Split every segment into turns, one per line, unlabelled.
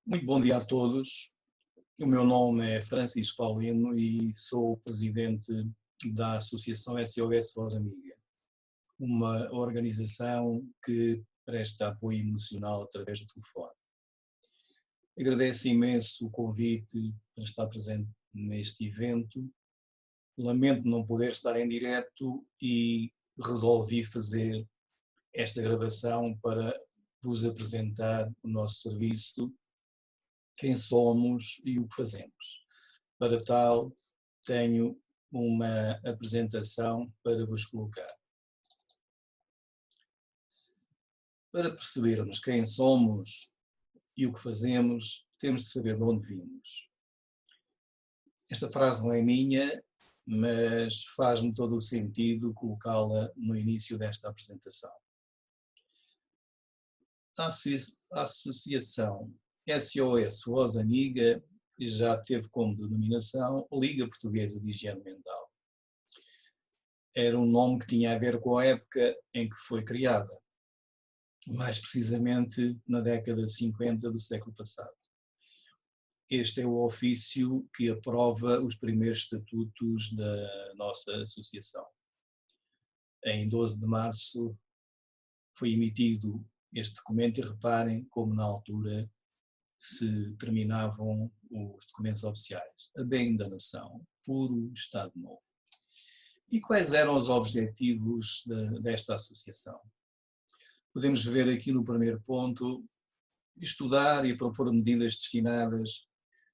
Muito bom dia a todos. O meu nome é Francisco Paulino e sou o presidente da Associação SOS Voz Amiga, uma organização que presta apoio emocional através do telefone. Agradeço imenso o convite para estar presente neste evento. Lamento não poder estar em direto e resolvi fazer esta gravação para vos apresentar o nosso serviço, quem somos e o que fazemos. Para tal, tenho uma apresentação para vos colocar. Para percebermos quem somos e o que fazemos, temos de saber de onde vimos. Esta frase não é minha, mas faz-me todo o sentido colocá-la no início desta apresentação. A Associação SOS Voz Amiga já teve como denominação Liga Portuguesa de Higiene Mental. Era um nome que tinha a ver com a época em que foi criada, mais precisamente na década de 50 do século passado. Este é o ofício que aprova os primeiros estatutos da nossa associação. Em 12 de março foi emitido este documento e reparem como na altura se terminavam os documentos oficiais. A bem da nação, puro Estado Novo. E quais eram os objetivos desta associação? Podemos ver aqui no primeiro ponto, estudar e propor medidas destinadas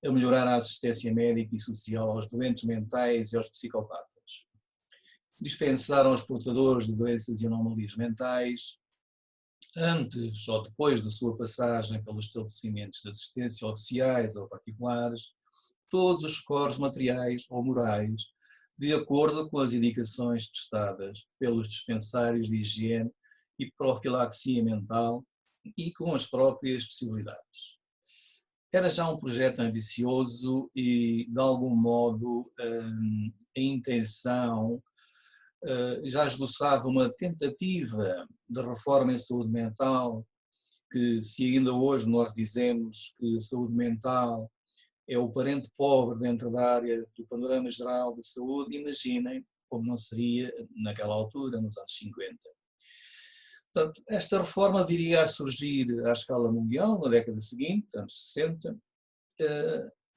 a melhorar a assistência médica e social aos doentes mentais e aos psicopatas. Dispensar aos portadores de doenças e anomalias mentais, antes ou depois da sua passagem pelos estabelecimentos de assistência oficiais ou particulares, todos os socorros materiais ou morais, de acordo com as indicações testadas pelos dispensários de higiene e profilaxia mental e com as próprias possibilidades. Era já um projeto ambicioso e, de algum modo, a intenção já esboçava uma tentativa de reforma em saúde mental, que se ainda hoje nós dizemos que a saúde mental é o parente pobre dentro da área do panorama geral da saúde, imaginem como não seria naquela altura, nos anos 50. Portanto, esta reforma viria a surgir à escala mundial na década seguinte, anos 60,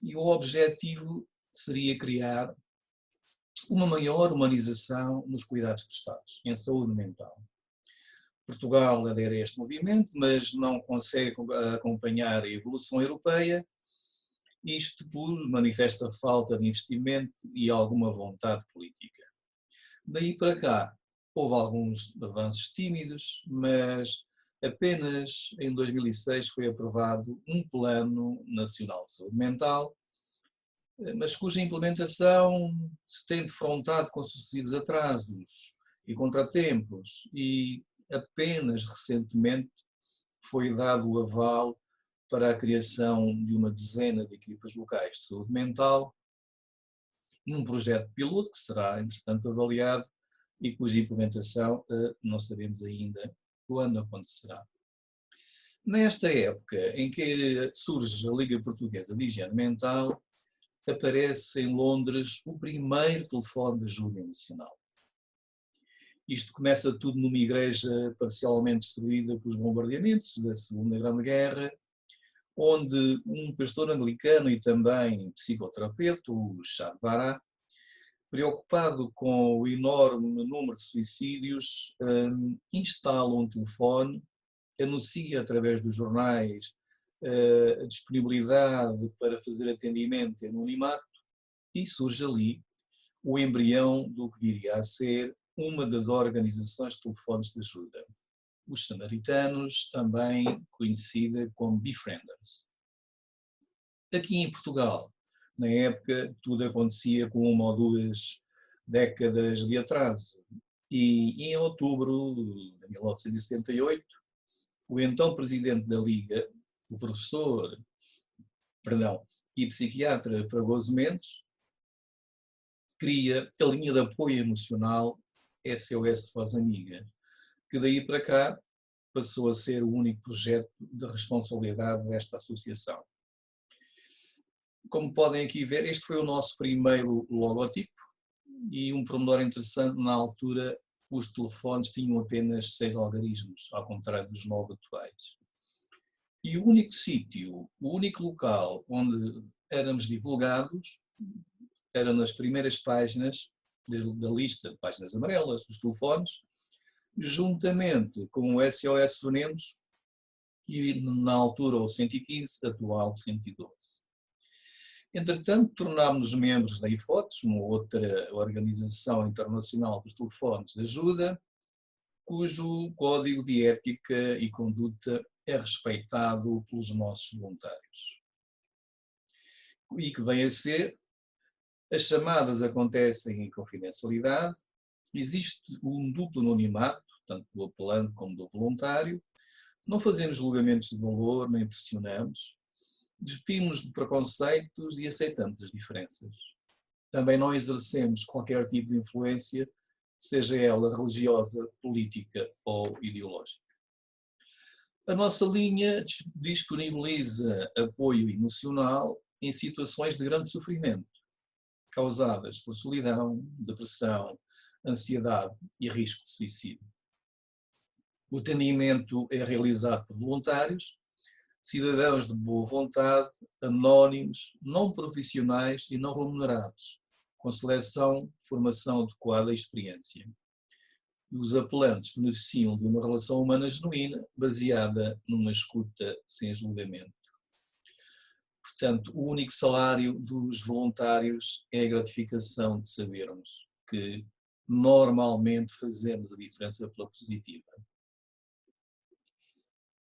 e o objetivo seria criar uma maior humanização nos cuidados prestados em saúde mental. Portugal adere a este movimento, mas não consegue acompanhar a evolução europeia, isto por manifesta falta de investimento e alguma vontade política. Daí para cá, houve alguns avanços tímidos, mas apenas em 2006 foi aprovado um Plano Nacional de Saúde Mental, mas cuja implementação se tem defrontado com sucessivos atrasos e contratempos, e apenas recentemente foi dado o aval para a criação de uma dezena de equipas locais de saúde mental, num projeto piloto que será, entretanto, avaliado e cuja implementação não sabemos ainda quando acontecerá. Nesta época em que surge a Liga Portuguesa de Higiene Mental, aparece em Londres o primeiro telefone de ajuda emocional. Isto começa tudo numa igreja parcialmente destruída pelos bombardeamentos da Segunda Grande Guerra, onde um pastor anglicano e também psicoterapeuta, o Chavara, preocupado com o enorme número de suicídios, instala um telefone, anuncia através dos jornais a disponibilidade para fazer atendimento em anonimato e surge ali o embrião do que viria a ser uma das organizações de telefones de ajuda, os Samaritanos, também conhecida como Befrienders. Aqui em Portugal, na época, tudo acontecia com uma ou duas décadas de atraso e em outubro de 1978, o então presidente da Liga, o professor e psiquiatra Fragoso Mendes, cria a linha de apoio emocional SOS Voz Amiga, que daí para cá passou a ser o único projeto de responsabilidade desta associação. Como podem aqui ver, este foi o nosso primeiro logotipo e um pormenor interessante, na altura os telefones tinham apenas 6 algarismos, ao contrário dos 9 atuais. E o único sítio, o único local onde éramos divulgados era nas primeiras páginas da lista de páginas amarelas dos telefones, juntamente com o SOS Venenos e, na altura, o 115, atual 112. Entretanto, tornámos-nos membros da IFOTES, uma outra organização internacional dos telefones de ajuda, cujo código de ética e conduta é respeitado pelos nossos voluntários. E que vem a ser, as chamadas acontecem em confidencialidade, existe um duplo anonimato, tanto do apelante como do voluntário, não fazemos julgamentos de valor, nem pressionamos, despimos de preconceitos e aceitamos as diferenças. Também não exercemos qualquer tipo de influência, seja ela religiosa, política ou ideológica. A nossa linha disponibiliza apoio emocional em situações de grande sofrimento, causadas por solidão, depressão, ansiedade e risco de suicídio. O atendimento é realizado por voluntários, cidadãos de boa vontade, anónimos, não profissionais e não remunerados, com seleção, formação adequada e experiência. E os apelantes beneficiam de uma relação humana genuína, baseada numa escuta sem julgamento. Portanto, o único salário dos voluntários é a gratificação de sabermos que normalmente fazemos a diferença pela positiva.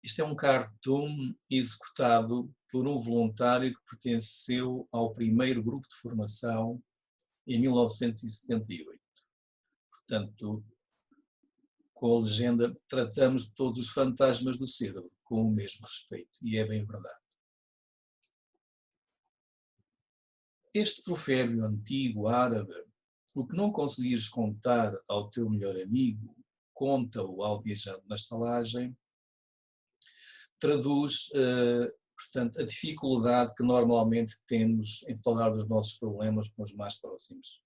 Este é um cartoon executado por um voluntário que pertenceu ao primeiro grupo de formação em 1978. Portanto, com a legenda, tratamos todos os fantasmas do cérebro com o mesmo respeito, e é bem verdade. Este provérbio antigo árabe, o que não conseguires contar ao teu melhor amigo, conta-o ao viajante na estalagem, traduz, portanto, a dificuldade que normalmente temos em falar dos nossos problemas com os mais próximos.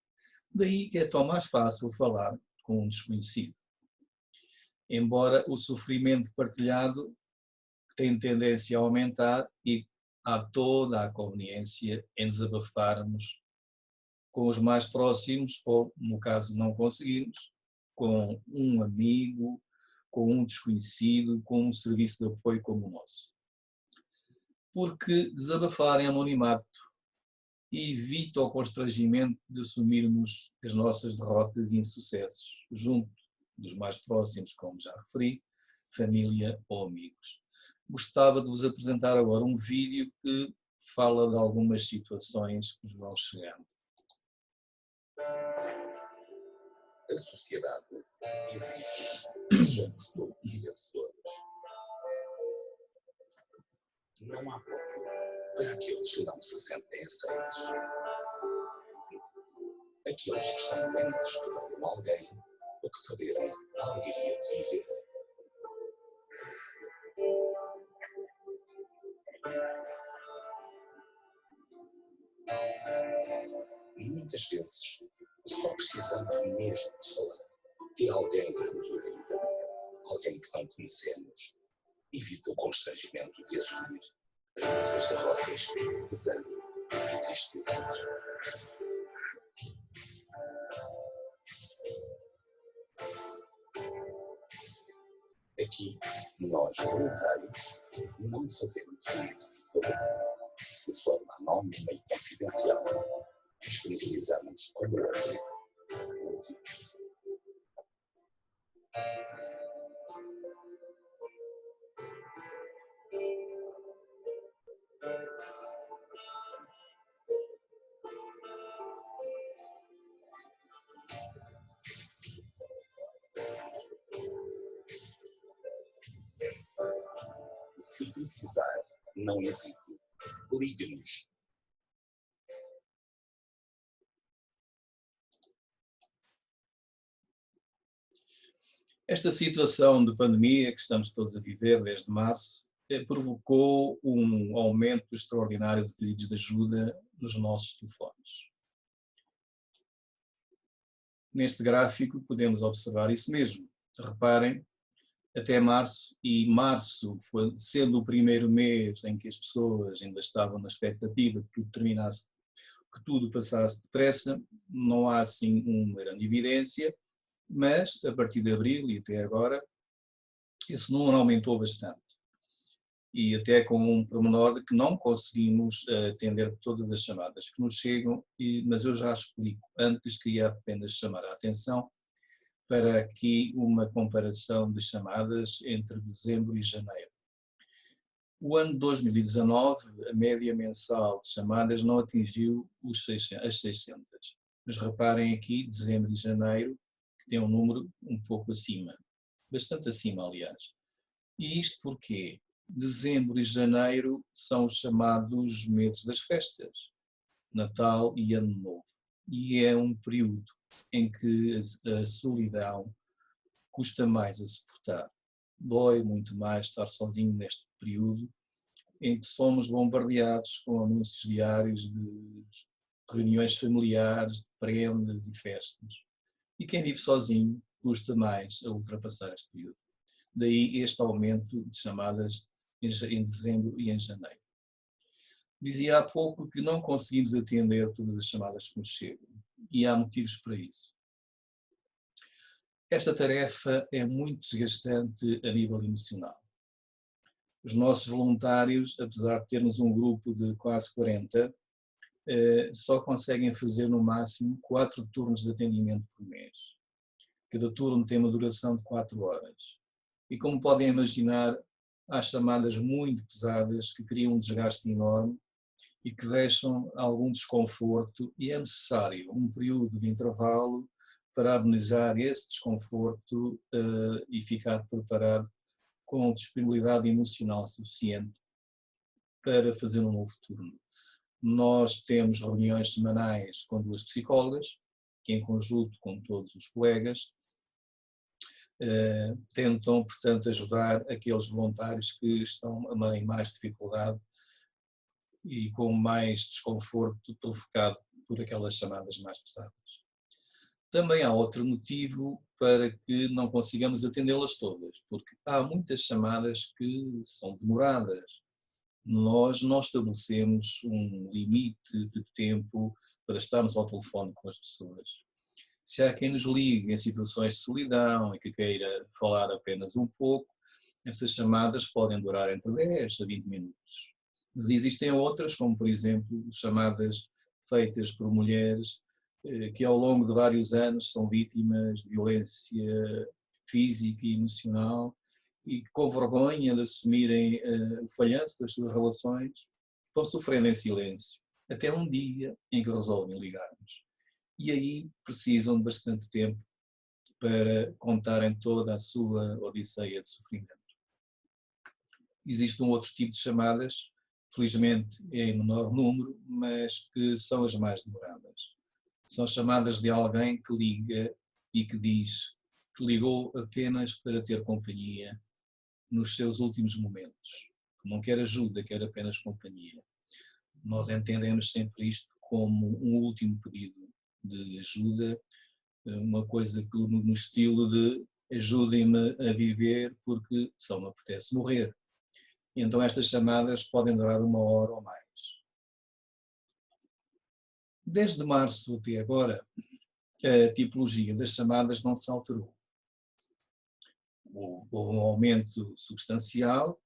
Daí que é tão mais fácil falar com um desconhecido. Embora o sofrimento partilhado tem tendência a aumentar e há toda a conveniência em desabafarmos com os mais próximos ou, no caso não conseguirmos, com um amigo, com um desconhecido, com um serviço de apoio como o nosso. Porque desabafar em anonimato evita o constrangimento de assumirmos as nossas derrotas e insucessos junto dos mais próximos, como já referi, família ou amigos. Gostava de vos apresentar agora um vídeo que fala de algumas situações que nos vão chegando.
A sociedade exige que sejamos todos vencedores. Não há apoio para aqueles que não se sentem aceitos. Aqueles que estão doentes que perderam alguém ou que perderam a alegria de viver. Muitas vezes só precisamos mesmo de falar, ter alguém para nos ouvir, alguém que não conhecemos. Evita o constrangimento de assumir as nossas derrotas, desânimo e tristezas. Aqui, nós, voluntários, não fazemos juízos de valor. De forma anónima e confidencial, disponibilizamos como outro ouvido. Se precisar, não hesite. Ligue-nos.
Esta situação de pandemia que estamos todos a viver desde março provocou um aumento extraordinário de pedidos de ajuda nos nossos telefones. Neste gráfico podemos observar isso mesmo. Reparem, até março, e março sendo o primeiro mês em que as pessoas ainda estavam na expectativa que tudo terminasse, que tudo passasse depressa, não há assim uma grande evidência, mas a partir de abril e até agora, esse número aumentou bastante. E até com um pormenor de que não conseguimos atender todas as chamadas que nos chegam, mas eu já explico. Antes queria apenas chamar a atenção para aqui uma comparação de chamadas entre dezembro e janeiro. O ano 2019, a média mensal de chamadas não atingiu as 600. Mas reparem aqui, dezembro e janeiro, que tem um número um pouco acima, bastante acima, aliás. E isto porquê? Dezembro e janeiro são os chamados meses das festas, Natal e Ano Novo. E é um período em que a solidão custa mais a suportar. Dói muito mais estar sozinho neste período em que somos bombardeados com anúncios diários de reuniões familiares, de prendas e festas. E quem vive sozinho custa mais a ultrapassar este período. Daí este aumento de chamadas em dezembro e em janeiro. Dizia há pouco que não conseguimos atender todas as chamadas que nos chegam, e há motivos para isso. Esta tarefa é muito desgastante a nível emocional. Os nossos voluntários, apesar de termos um grupo de quase 40, só conseguem fazer no máximo 4 turnos de atendimento por mês. Cada turno tem uma duração de 4 horas. E como podem imaginar, há chamadas muito pesadas que criam um desgaste enorme e que deixam algum desconforto, e é necessário um período de intervalo para amenizar esse desconforto e ficar preparado com disponibilidade emocional suficiente para fazer um novo turno. Nós temos reuniões semanais com 2 psicólogas, que em conjunto com todos os colegas, tentam, portanto, ajudar aqueles voluntários que estão em mais dificuldade e com mais desconforto provocado por aquelas chamadas mais pesadas. Também há outro motivo para que não consigamos atendê-las todas, porque há muitas chamadas que são demoradas. Nós não estabelecemos um limite de tempo para estarmos ao telefone com as pessoas. Se há quem nos ligue em situações de solidão e que queira falar apenas um pouco, essas chamadas podem durar entre 10 a 20 minutos. Mas existem outras, como por exemplo chamadas feitas por mulheres que ao longo de vários anos são vítimas de violência física e emocional e com vergonha de assumirem o falhanço das suas relações, vão sofrendo em silêncio, até um dia em que resolvem ligar-nos. E aí precisam de bastante tempo para contarem toda a sua odisseia de sofrimento. Existe um outro tipo de chamadas, felizmente é em menor número, mas que são as mais demoradas. São chamadas de alguém que liga e que diz que ligou apenas para ter companhia nos seus últimos momentos, que não quer ajuda, quer apenas companhia. Nós entendemos sempre isto como um último pedido de ajuda, uma coisa que no estilo de ajudem-me a viver porque só me apetece morrer. E então estas chamadas podem durar 1 hora ou mais. Desde março até agora, a tipologia das chamadas não se alterou. Houve um aumento substancial,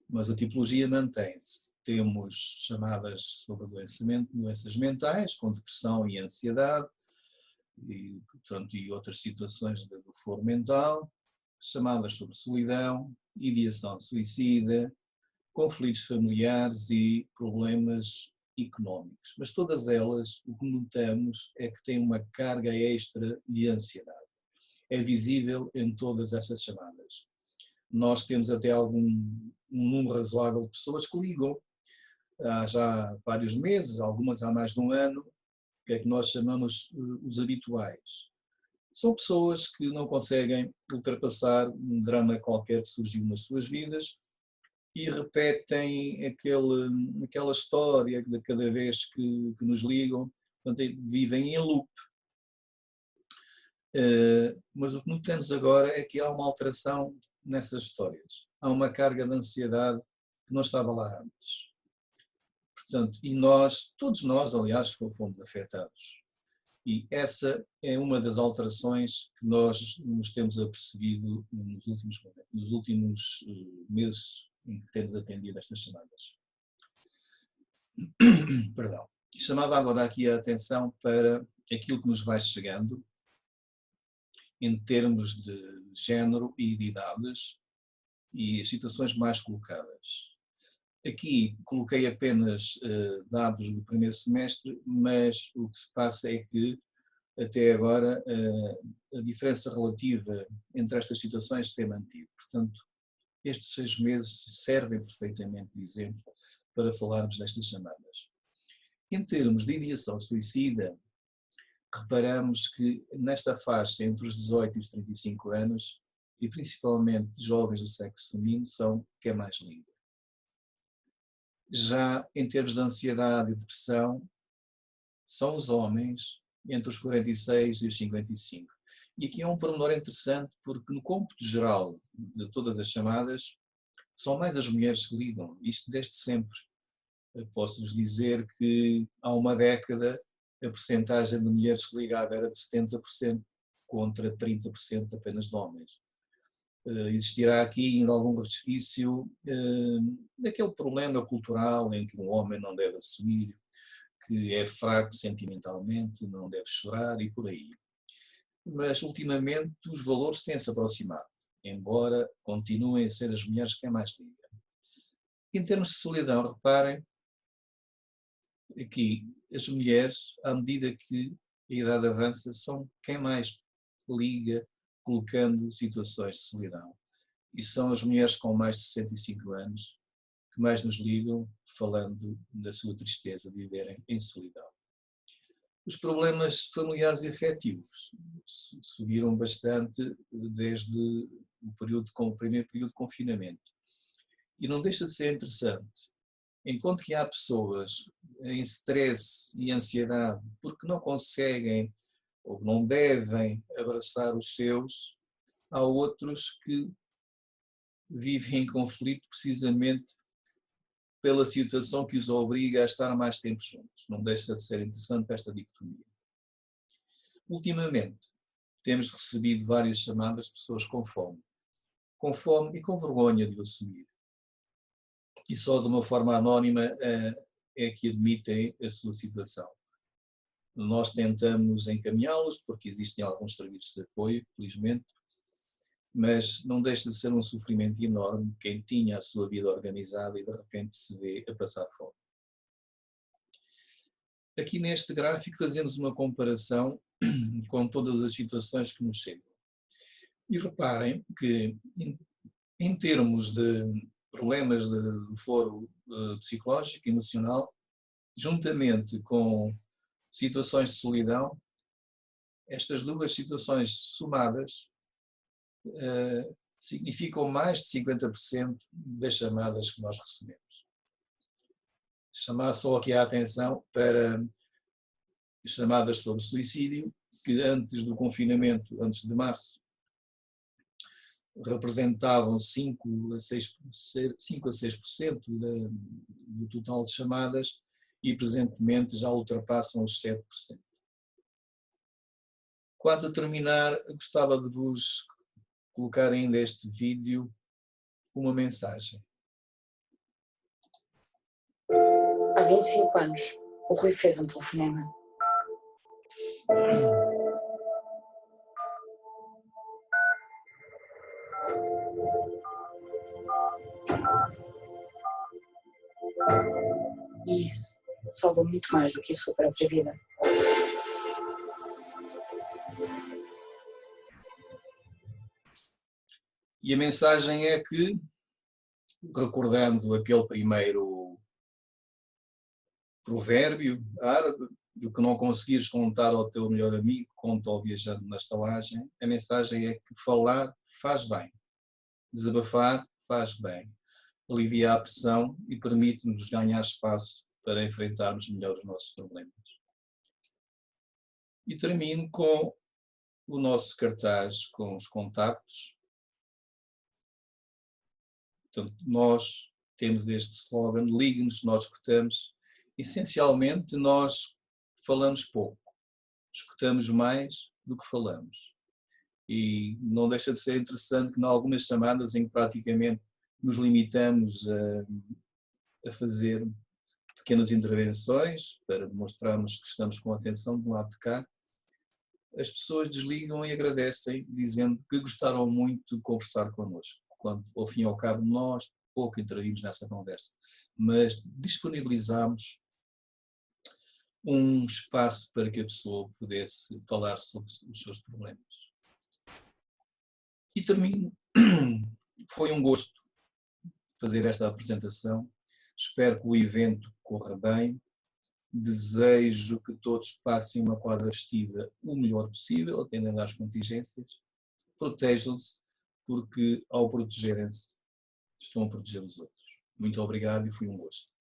mas a tipologia mantém-se. Temos chamadas sobre doenças mentais, com depressão e ansiedade, e, portanto, e outras situações do foro mental, chamadas sobre solidão, ideação suicida, conflitos familiares e problemas económicos. Mas todas elas, o que notamos é que têm uma carga extra de ansiedade. É visível em todas estas chamadas. Nós temos até um número razoável de pessoas que ligam há já vários meses, algumas há mais de um ano, que é que nós chamamos os habituais. São pessoas que não conseguem ultrapassar um drama qualquer que surgiu nas suas vidas e repetem aquela história de cada vez que nos ligam, portanto, vivem em loop. Mas o que notamos agora é que há uma alteração nessas histórias. Há uma carga de ansiedade que não estava lá antes. Portanto, e todos nós, aliás, fomos afetados. E essa é uma das alterações que nós nos temos apercebido nos últimos meses em que temos atendido estas chamadas. Perdão. Chamava agora aqui a atenção para aquilo que nos vai chegando em termos de género e de idades e as situações mais colocadas. Aqui coloquei apenas dados do primeiro semestre, mas o que se passa é que até agora a diferença relativa entre estas situações se tem mantido. Portanto, estes 6 meses servem perfeitamente de exemplo para falarmos destas chamadas. Em termos de ideação suicida, reparamos que nesta faixa entre os 18 e os 35 anos, e principalmente jovens do sexo feminino, são quem é mais liga. Já em termos de ansiedade e depressão, são os homens entre os 46 e os 55. E aqui é um pormenor interessante, porque no cômputo geral de todas as chamadas, são mais as mulheres que ligam, isto desde sempre. Posso-vos dizer que há uma década a percentagem de mulheres que ligava era de 70% contra 30% apenas de homens. Existirá aqui ainda algum resquício daquele problema cultural em que um homem não deve assumir que é fraco sentimentalmente, não deve chorar e por aí. Mas ultimamente os valores têm-se aproximado, embora continuem a ser as mulheres quem mais ligam. Em termos de solidão, reparem que as mulheres, à medida que a idade avança, são quem mais liga, colocando situações de solidão. E são as mulheres com mais de 65 anos que mais nos ligam, falando da sua tristeza de viverem em solidão. Os problemas familiares e afetivos subiram bastante desde o primeiro período de confinamento. E não deixa de ser interessante. Enquanto que há pessoas em stress e ansiedade porque não conseguem ou não devem abraçar os seus, há outros que vivem em conflito precisamente pela situação que os obriga a estar mais tempo juntos. Não deixa de ser interessante esta dicotomia. Ultimamente, temos recebido várias chamadas de pessoas com fome e com vergonha de o assumir. E só de uma forma anónima é que admitem a sua situação. Nós tentamos encaminhá-los, porque existem alguns serviços de apoio, felizmente, mas não deixa de ser um sofrimento enorme quem tinha a sua vida organizada e de repente se vê a passar fome. Aqui neste gráfico fazemos uma comparação com todas as situações que nos chegam. E reparem que, em termos de problemas de foro psicológico e emocional, juntamente com situações de solidão, estas duas situações somadas significam mais de 50% das chamadas que nós recebemos. Chamar só aqui a atenção para chamadas sobre suicídio, que antes do confinamento, antes de março, representavam 5 a 6% do total de chamadas e presentemente já ultrapassam os 7%. Quase a terminar, gostava de vos colocar ainda este vídeo uma mensagem.
Há 25 anos, o Rui fez um telefonema. E isso salvou muito mais do que a sua própria vida.
E a mensagem é que, recordando aquele primeiro provérbio árabe, do que não conseguires contar ao teu melhor amigo, conta ao viajante na estalagem, a mensagem é que falar faz bem, desabafar faz bem, alivia a pressão e permite-nos ganhar espaço para enfrentarmos melhor os nossos problemas. E termino com o nosso cartaz com os contactos. Portanto, nós temos este slogan, ligue-nos, nós escutamos. Essencialmente, nós falamos pouco, escutamos mais do que falamos. E não deixa de ser interessante que, em algumas chamadas em que praticamente nos limitamos a fazer pequenas intervenções para demonstrarmos que estamos com atenção do lado de cá, as pessoas desligam e agradecem, dizendo que gostaram muito de conversar connosco. Quando, ao fim e ao cabo, nós pouco intervimos nessa conversa, mas disponibilizámos um espaço para que a pessoa pudesse falar sobre os seus problemas. E termino. Foi um gosto fazer esta apresentação. Espero que o evento corra bem. Desejo que todos passem uma quadra festiva o melhor possível, atendendo às contingências. Protejam-se, porque ao protegerem-se, estão a proteger os outros. Muito obrigado e foi um gosto.